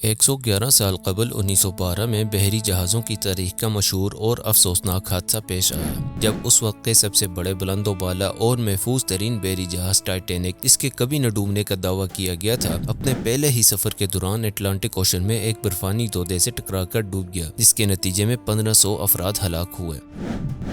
111 سال قبل 1912 میں بحری جہازوں کی تاریخ کا مشہور اور افسوسناک حادثہ پیش آیا جب اس وقت کے سب سے بڑے بلند و بالا اور محفوظ ترین بحری جہاز ٹائٹینک، اس کے کبھی نہ ڈوبنے کا دعویٰ کیا گیا تھا، اپنے پہلے ہی سفر کے دوران اٹلانٹک اوشن میں ایک برفانی تودے سے ٹکرا کر ڈوب گیا، جس کے نتیجے میں 1500 افراد ہلاک ہوئے۔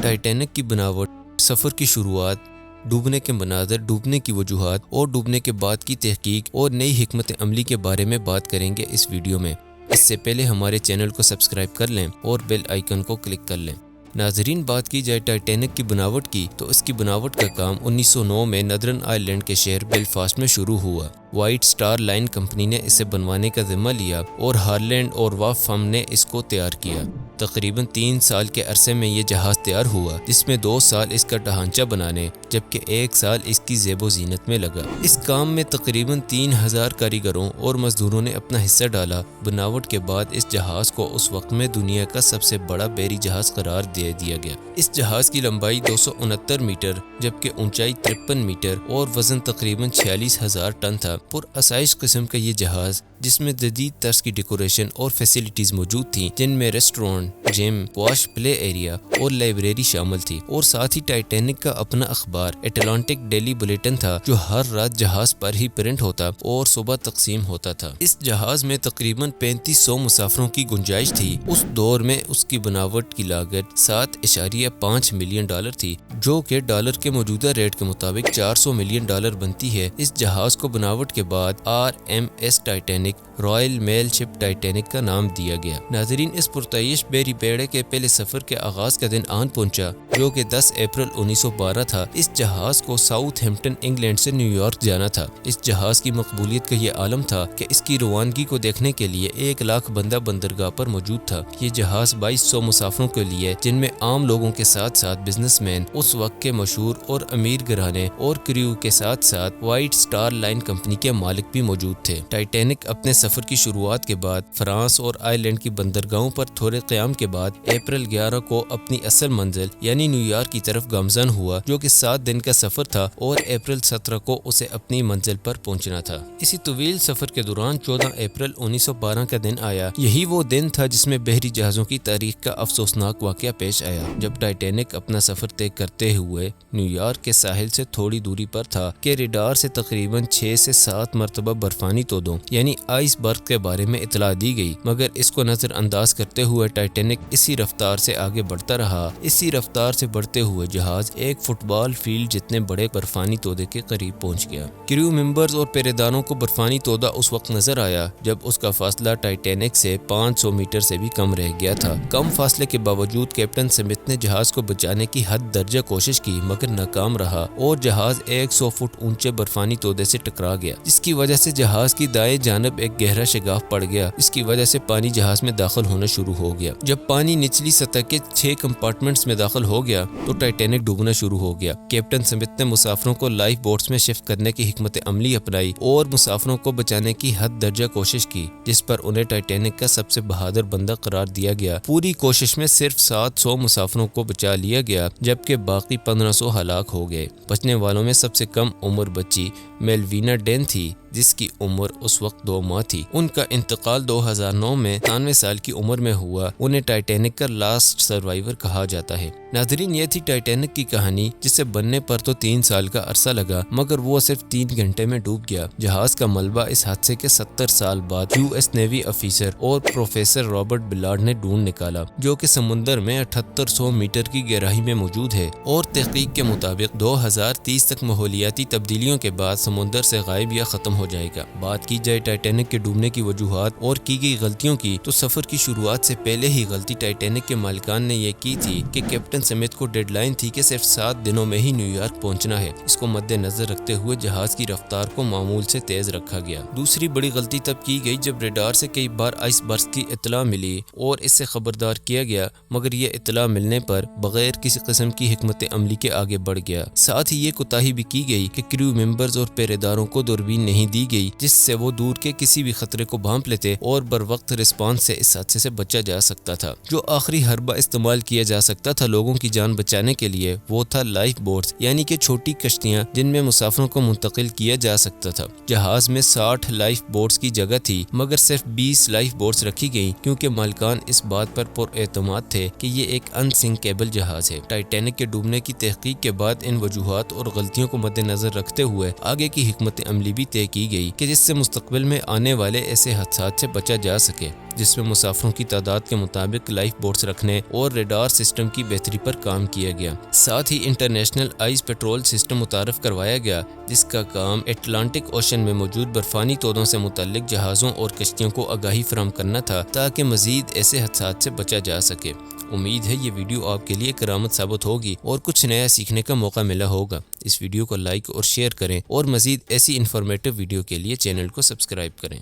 ٹائٹینک کی بناوٹ، سفر کی شروعات، ڈوبنے کے مناظر، ڈوبنے کی وجوہات اور ڈوبنے کے بعد کی تحقیق اور نئی حکمت عملی کے بارے میں بات کریں گے اس ویڈیو میں۔ اس سے پہلے ہمارے چینل کو سبسکرائب کر لیں اور بیل آئیکن کو کلک کر لیں۔ ناظرین، بات کی جائے ٹائٹینک کی بناوٹ کی تو اس کی بناوٹ کا کام 1909 میں نادرن آئرلینڈ کے شہر بیلفاسٹ میں شروع ہوا۔ وائٹ سٹار لائن کمپنی نے اسے بنوانے کا ذمہ لیا اور ہارلینڈ اور واف فم نے اس کو تیار کیا۔ تقریباً 3 سال کے عرصے میں یہ جہاز تیار ہوا، جس میں 2 سال اس کا ڈھانچہ بنانے جبکہ 1 سال اس کی زیب و زینت میں لگا۔ اس کام میں تقریباً 3000 کاریگروں اور مزدوروں نے اپنا حصہ ڈالا۔ بناوٹ کے بعد اس جہاز کو اس وقت میں دنیا کا سب سے بڑا بحری جہاز قرار دے دیا گیا۔ اس جہاز کی لمبائی 269 میٹر جبکہ اونچائی 53 میٹر اور وزن تقریباً 46,000 ٹن تھا۔ پر آسائش قسم کا یہ جہاز، جس میں جدید طرز کی ڈیکوریشن اور فیسلٹیز موجود تھیں، جن میں ریسٹورانٹ، جم، واش پلے ایریا اور لائبریری شامل تھی، اور ساتھ ہی ٹائٹینک کا اپنا اخبار اٹلانٹک ڈیلی بلیٹن تھا، جو ہر رات جہاز پر ہی پرنٹ ہوتا اور صبح تقسیم ہوتا تھا۔ اس جہاز میں تقریباً 3500 مسافروں کی گنجائش تھی۔ اس دور میں اس کی بناوٹ کی لاگت 7.5 ملین ڈالر تھی، جو کہ ڈالر کے موجودہ ریٹ کے مطابق 400 ملین ڈالر بنتی ہے۔ اس جہاز کو بناوٹ کے بعد RMS ٹائٹینک، رائل میل شپ ٹائٹینک کا نام دیا گیا۔ ناظرین، اس پرتعیش بحری بیڑے کے پہلے سفر کے آغاز کا دن آن پہنچا، جو کہ 10 اپریل 1912 تھا۔ اس جہاز کو ساؤتھ ہیمپٹن انگلینڈ سے نیو یارک جانا تھا۔ اس جہاز کی مقبولیت کا یہ عالم تھا کہ اس کی روانگی کو دیکھنے کے لیے 1 لاکھ بندہ بندرگاہ پر موجود تھا۔ یہ جہاز 2200 مسافروں کے لیے، جن میں عام لوگوں کے ساتھ ساتھ بزنس مین، اس وقت کے مشہور اور امیر گھرانے اور کریو کے ساتھ ساتھ وائٹ سٹار لائن کمپنی کے مالک بھی موجود تھے۔ ٹائٹینک اپنے سفر کی شروعات کے بعد فرانس اور آئرلینڈ کی بندرگاہوں پر تھوڑے قیام کے بعد اپریل 11 کو اپنی اصل منزل یعنی نیو یارک کی طرف گامزن ہوا، جو کہ 7 دن کا سفر تھا، اور اپریل 17 کو اسے اپنی منزل پر پہنچنا تھا۔ اسی طویل سفر کے دوران 14 اپریل 1912 کا دن آیا۔ یہی وہ دن تھا جس میں بحری جہازوں کی تاریخ کا افسوسناک واقعہ پیش آیا، جب ٹائٹینک اپنا سفر طے کرتے ہوئے نیو یارک کے ساحل سے تھوڑی دوری پر تھا کہ ریڈار سے تقریباً 6 سے 7 مرتبہ برفانی تودوں یعنی آئس برگ کے بارے میں اطلاع دی گئی، مگر اس کو نظر انداز کرتے ہوئے ٹائٹینک اسی رفتار سے آگے بڑھتا رہا۔ اسی رفتار سے بڑھتے ہوئے جہاز ایک فٹ بال فیلڈ جتنے بڑے برفانی تودے کے قریب پہنچ گیا۔ کریو ممبرز اور پہرےداروں کو برفانی تودا اس وقت نظر آیا جب اس کا فاصلہ ٹائٹینک سے 500 میٹر سے بھی کم رہ گیا تھا۔ کم فاصلے کے باوجود کیپٹن سمتھ نے جہاز کو بچانے کی حد درجہ کوشش کی، مگر ناکام رہا اور جہاز 100 فٹ اونچے برفانی تودے سے ٹکرا گیا، جس کی وجہ سے جہاز کی دائیں جانب ایک گہرا شگاف پڑ گیا۔ اس کی وجہ سے پانی جہاز میں داخل ہونا شروع ہو گیا۔ جب پانی نچلی سطح کے 6 کمپارٹمنٹس میں داخل ہو گیا تو ٹائٹینک ڈوبنا شروع ہو گیا۔ کیپٹن سمتھ نے مسافروں کو لائف بوٹس میں شفٹ کرنے کی حکمت عملی اپنائی اور مسافروں کو بچانے کی حد درجہ کوشش کی، جس پر انہیں ٹائٹینک کا سب سے بہادر بندہ قرار دیا گیا۔ پوری کوشش میں صرف 700 مسافروں کو بچا لیا گیا، جبکہ باقی 1500 ہلاک ہو گئے۔ بچنے والوں میں سب سے کم عمر بچی میلوینا ڈین تھی، جس کی عمر اس وقت 2 ماہ تھی۔ ان کا انتقال 2009 میں 93 سال کی عمر میں ہوا۔ انہیں ٹائٹینک کا لاسٹ سروائیور کہا جاتا ہے۔ ناظرین، یہ تھی ٹائٹینک کی کہانی، جسے بننے پر تو 3 سال کا عرصہ لگا، مگر وہ صرف 3 گھنٹے میں ڈوب گیا۔ جہاز کا ملبہ اس حادثے کے 70 سال بعد US نیوی افیسر اور پروفیسر رابرٹ بلارڈ نے ڈھونڈ نکالا، جو کہ سمندر میں 7800 میٹر کی گہرائی میں موجود ہے، اور تحقیق کے مطابق 2030 تک ماحولیاتی تبدیلیوں کے بعد سمندر سے غائب یا ختم ہو جائے گا۔ بات کی جائے ٹائٹینک کے ڈوبنے کی وجوہات اور کی گئی غلطیوں کی، تو سفر کی شروعات سے پہلے ہی غلطی ٹائٹینک کے مالکان نے یہ کی تھی کہ کیپٹن سمتھ کو ڈیڈ لائن تھی کہ صرف 7 دنوں میں ہی نیو یارک پہنچنا ہے۔ اس کو مد نظر رکھتے ہوئے جہاز کی رفتار کو معمول سے تیز رکھا گیا۔ دوسری بڑی غلطی تب کی گئی جب ریڈار سے کئی بار آئس برگز کی اطلاع ملی اور اس سے خبردار کیا گیا، مگر یہ اطلاع ملنے پر بغیر کسی قسم کی حکمت عملی کے آگے بڑھ گیا۔ ساتھ ہی یہ کوتاہی بھی کی گئی کہ کریو ممبرز اور پہرےداروں کو دوربین نہیں دی گئی جس سے وہ دور کے کسی بھی خطرے کو بھانپ لیتے اور بر وقت رسپانس سے اس حادثے سے بچا جا سکتا تھا۔ جو آخری حربہ استعمال کیا جا سکتا تھا لوگوں کی جان بچانے کے لیے وہ تھا لائف بوٹس، یعنی کہ چھوٹی کشتیاں جن میں مسافروں کو منتقل کیا جا سکتا تھا۔ جہاز میں 60 لائف بوٹس کی جگہ تھی مگر صرف 20 لائف بوٹس رکھی گئیں کیونکہ مالکان اس بات پر پر اعتماد تھے کہ یہ ایک انسنکیبل جہاز ہے۔ ٹائٹینک کے ڈوبنے کی تحقیق کے بعد ان وجوہات اور غلطیوں کو مد نظر رکھتے ہوئے آگے کی حکمت عملی بھی طے کی گئی کہ جس سے مستقبل میں آنے والے ایسے حادثات سے بچا جا سکے، جس میں مسافروں کی تعداد کے مطابق لائف بوٹس رکھنے اور ریڈار سسٹم کی بہتری پر کام کیا گیا۔ ساتھ ہی انٹرنیشنل آئس پیٹرول سسٹم متعارف کروایا گیا جس کا کام اٹلانٹک اوشن میں موجود برفانی تودوں سے متعلق جہازوں اور کشتیوں کو آگاہی فراہم کرنا تھا تاکہ مزید ایسے حادثات سے بچا جا سکے۔ امید ہے یہ ویڈیو آپ کے لیے کرامت ثابت ہوگی اور کچھ نیا سیکھنے کا موقع ملا ہوگا۔ اس ویڈیو کو لائک اور شیئر کریں اور مزید ایسی انفارمیٹو ویڈیو کے لیے چینل کو سبسکرائب کریں۔